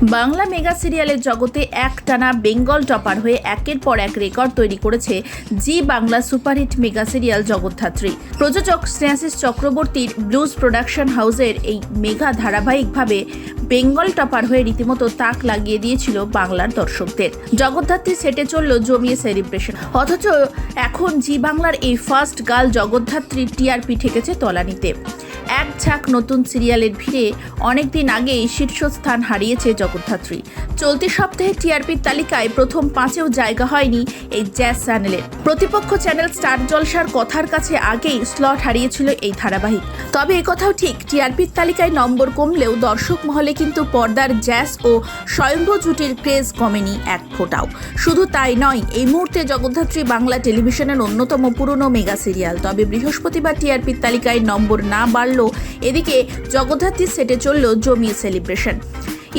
Bangla mega সিরিয়ালের জগতে একটানা বেঙ্গল টপার হয়ে একের পর এক রেকর্ড তৈরি করেছে Zee Bangla superhit mega serial Jagaddhatri. প্রযোজক স্নেহাশিস চক্রবর্তীর ব্লুজ প্রোডাকশন হাউসের এই মেগা ধারাবাহিকভাবে বেঙ্গল টপার হয়ে রীতিমতো তাক লাগিয়ে দিয়েছিল বাংলার দর্শকদের। জগদ্ধাত্রী সেটে চলল জমিয়ে সেলিব্রেশন, অথচ এখন জি বাংলার এই ফার্স্ট গার্ল জগদ্ধাত্রীর টিআরপি ঠেকেছে তলানিতে। এক ঝাঁক নতুন সিরিয়ালের ভিড়ে অনেকদিন আগেই শীর্ষস্থান হারিয়েছে জগদ্ধাত্রী। চলতি সপ্তাহে টিআরপির তালিকায় প্রথম 5-এও জায়গা হয়নি এই জ্যাজ চ্যানেলের। প্রতিপক্ষ চ্যানেল স্টার জলসার কথার কাছে আগেই স্লট হারিয়েছিল এই ধারাবাহিক। তবে একথাও ঠিক, টিআরপির তালিকায় নম্বর কমলেও দর্শক মহলে কিন্তু পর্দার জ্যাজ ও স্বয়ম্ভু জুটির ক্রেজ কমেনি এক ফোঁটাও। শুধু তাই নয়, এই মুহূর্তে জগদ্ধাত্রী বাংলা টেলিভিশনের অন্যতম পুরনো মেগা সিরিয়াল। তবে বৃহস্পতিবার টিআরপির তালিকায় নম্বর না বাড়ল, এদিকে জগদ্ধাত্রীর সেটে চলল জমিয়ে সেলিব্রেশন।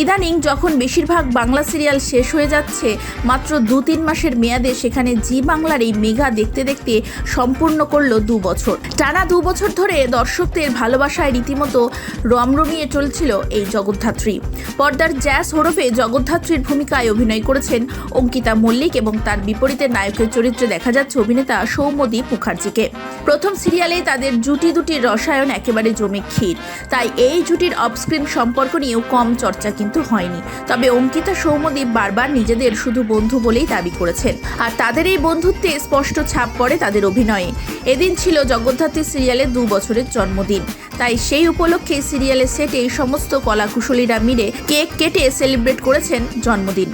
ইদানিং যখন বেশিরভাগ বাংলা সিরিয়াল শেষ হয়ে যাচ্ছে মাত্র 2-3 মাসের মেয়াদে, সেখানে জি বাংলার এই মেগা দেখতে দেখতে সম্পূর্ণ করলো 2 বছর। টানা 2 বছর ধরে দর্শকদের ভালোবাসায় রীতিমতো রমরমিয়ে চলছিল এই জগদ্ধাত্রী। পর্দার জ্যাজ হরফে জগদ্ধাত্রীর ভূমিকায় অভিনয় করেছেন অঙ্কিতা মল্লিক এবং তার বিপরীতে নায়কের চরিত্রে দেখা যাচ্ছে অভিনেতা সৌম্যদীপ মুখার্জিকে। প্রথম সিরিয়ালে তাদের দুটির রসায়ন একেবারে জমে ক্ষীর, তাই এই জুটির অফস্ক্রিন সম্পর্ক নিয়েও কম চর্চা কিন্তু হয়নি। তবে অঙ্কিতা সৌম্যদীপ বারবার নিজেদের শুধু বন্ধু বলেই দাবি করেছেন, আর তাদের এই বন্ধুত্বে স্পষ্ট ছাপ পড়ে তাদের অভিনয়ে। এদিন ছিল জগদ্ধাত্রী সিরিয়ালের 2 বছরের জন্মদিন, তাই সেই উপলক্ষে সিরিয়ালের সেটে সমস্ত কলাকুশলীরা মিলে কেক কেটে সেলিব্রেট করেছেন জন্মদিন।